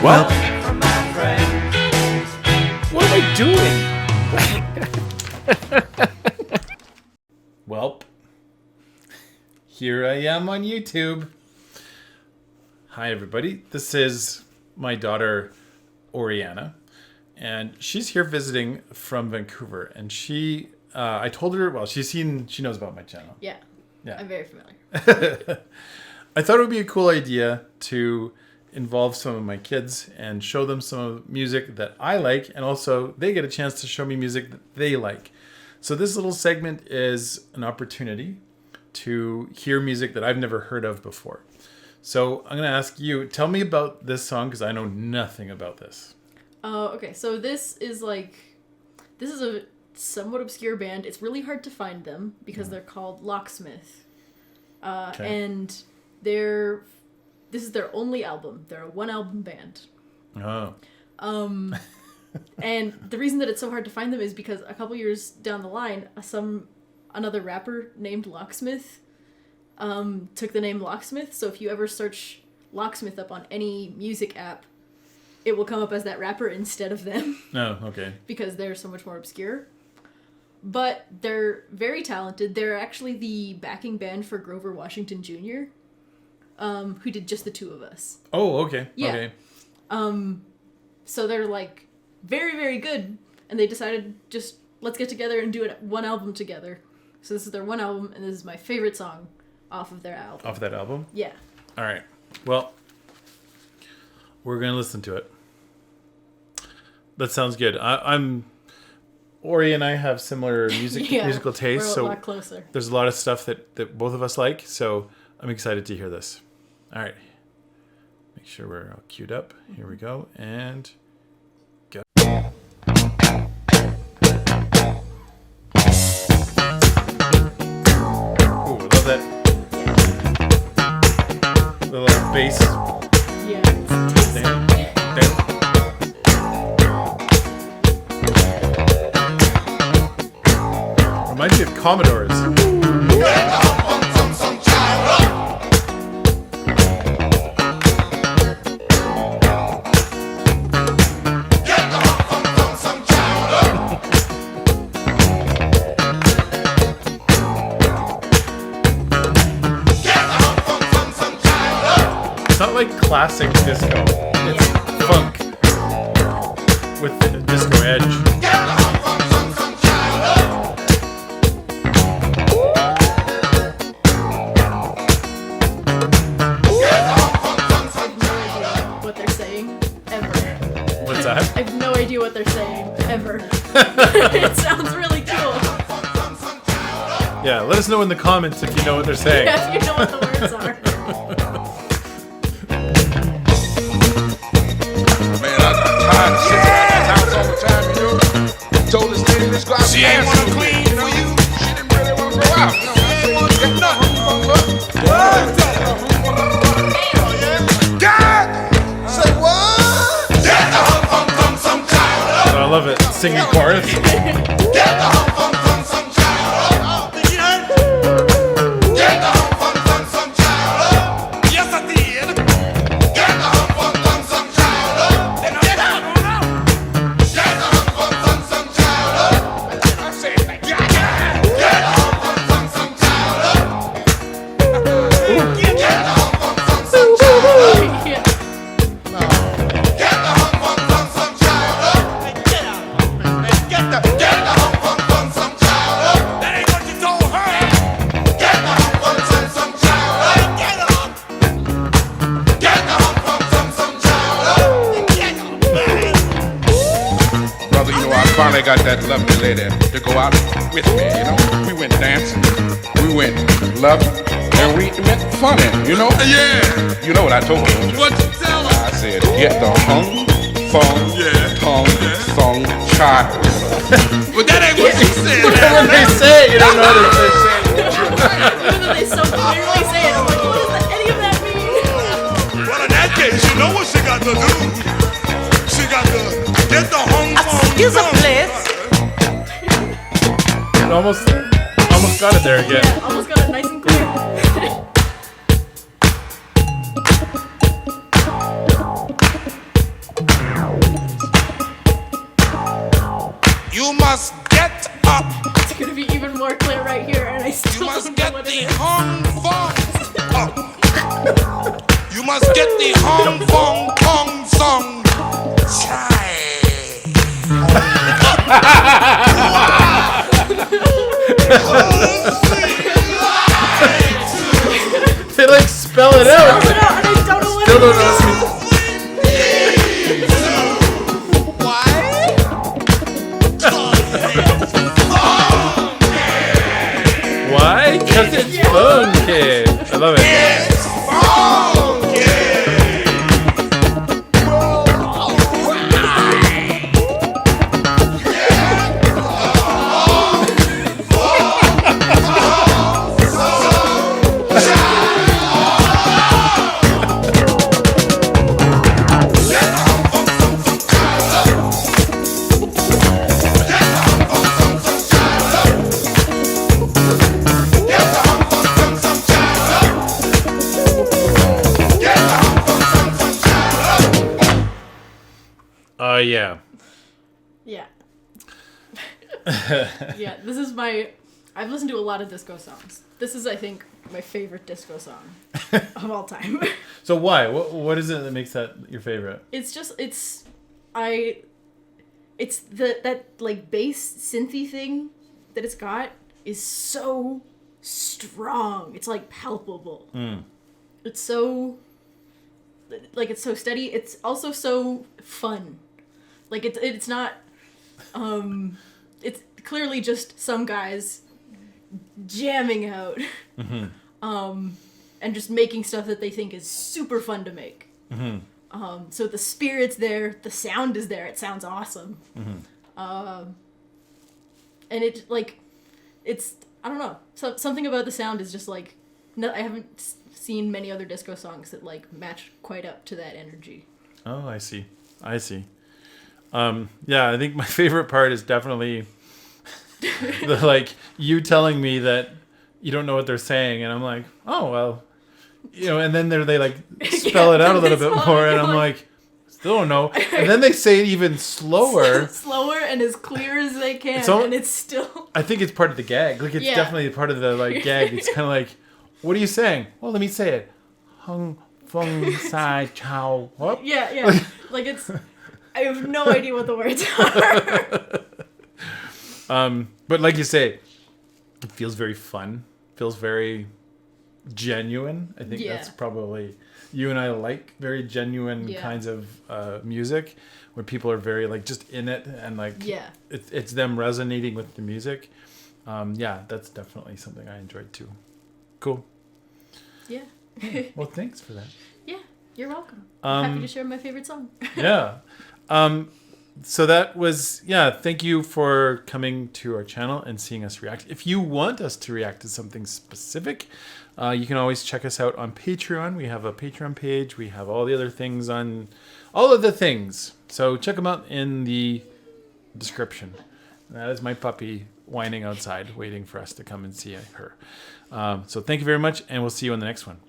Welp. What am I doing? Welp. Here I am on YouTube. Hi, everybody. This is my daughter, Oriana. And she's here visiting from Vancouver. And I told her, well, she knows about my channel. Yeah. I'm very familiar. I thought it would be a cool idea to involve some of my kids and show them some of the music that I like, and also they get a chance to show me music that they like. So this little segment is an opportunity to hear music that I've never heard of before. So I'm going to ask you, tell me about this song, because I know nothing about this. Okay, so this is a somewhat obscure band. It's really hard to find them because they're called Locksmith. And this is their only album. They're a one-album band. Oh. And the reason that it's so hard to find them is because a couple years down the line, another rapper named Locksmith took the name Locksmith. So if you ever search Locksmith up on any music app, it will come up as that rapper instead of them. Oh, okay. Because they're so much more obscure. But they're very talented. They're actually the backing band for Grover Washington Jr., who did Just the Two of Us. Oh, okay. Yeah. Okay. So they're like very, very good, and they decided just let's get together and do one album together. So this is their one album, and this is my favorite song off of their album. Off that album? Yeah. All right. Well, we're going to listen to it. That sounds good. Ori and I have similar musical tastes, we're a so lot closer. There's a lot of stuff that both of us like, so I'm excited to hear this. All right. Make sure we're all queued up. Here we go, and go. Ooh, I love that little bass. Yeah. Damn. Reminds me of Commodores. It's not like classic disco. It's funk with a disco edge. I have no idea what they're saying, ever. It sounds really cool. Yeah, let us know in the comments if you know what they're saying. Yeah, if you know what the words are. Man, I'm tired of sitting around the house all the time, you know. Told this lady to go out. She ain't want to clean for you. She didn't really want to go out. No, she ain't want to get nothing. God! Say what? I love it. Singing chorus. Get the hump from some child. Did you hear? Get the hump from some child. Yes, I did. Get the hump from some child. Then get out. Get the hump from some child. I said, get the hump from some child. Get the hump from some child. Finally got that lovely lady to go out with me, you know. We went dancing, we went loving, and we went funny, you know. Yeah. You know what I told her, don't you? What you tell her? I said, get the hung, fung, song, child. Well, that ain't what she said. Whatever they say, you don't know what they're saying. Even though they so clearly say it, I'm like, what does any of that mean? Well, in that case, you know what she got to do. She got to get the hung, fung. Excuse me, please. Almost got it there again. Yeah, almost got it nice and clear. must get up. It's gonna be even more clear right here, and I You still must don't know get what the it is. Hong Fong up. You must get the Hong Fong Kong song. Try. They like spell it out. And I don't know what Still it don't is. know. Why? Why? Because it's funky. I love it. It's funky. Yeah. Yeah. Yeah, this is I've listened to a lot of disco songs. This is, I think, my favorite disco song of all time. So why? What is it that makes that your favorite? It's that like bass synthy thing that it's got is so strong. It's like palpable. It's so it's so steady. It's also so fun. Like it's not it's clearly just some guys jamming out and just making stuff that they think is super fun to make. So the spirit's there, the sound is there, it sounds awesome. And it it's I don't know, something about the sound is just like I haven't seen many other disco songs that like match quite up to that energy. Oh, I see. Yeah, I think my favorite part is definitely the like you telling me that you don't know what they're saying, and I'm like, oh well, and then they like spell it out a little bit more, and I'm like, still don't know, and then they say it even slower, and as clear as they can, and it's still. I think it's part of the gag. Like it's definitely part of the like gag. It's kind of like, what are you saying? Well, let me say it. Hung fung sai chow. What? Yeah. Like it's. I have no idea what the words are. But like you say, it feels very fun. Feels very genuine. I think that's probably you and I like very genuine kinds of music where people are very like just in it and like it's them resonating with the music. That's definitely something I enjoyed too. Cool. Yeah. Well, thanks for that. Yeah, you're welcome. I'm happy to share my favorite song. Yeah. So that was, thank you for coming to our channel and seeing us react. If you want us to react to something specific, you can always check us out on Patreon. We have a Patreon page. We have all the other things on all of the things. So check them out in the description. That is my puppy whining outside, waiting for us to come and see her. So thank you very much, and we'll see you on the next one.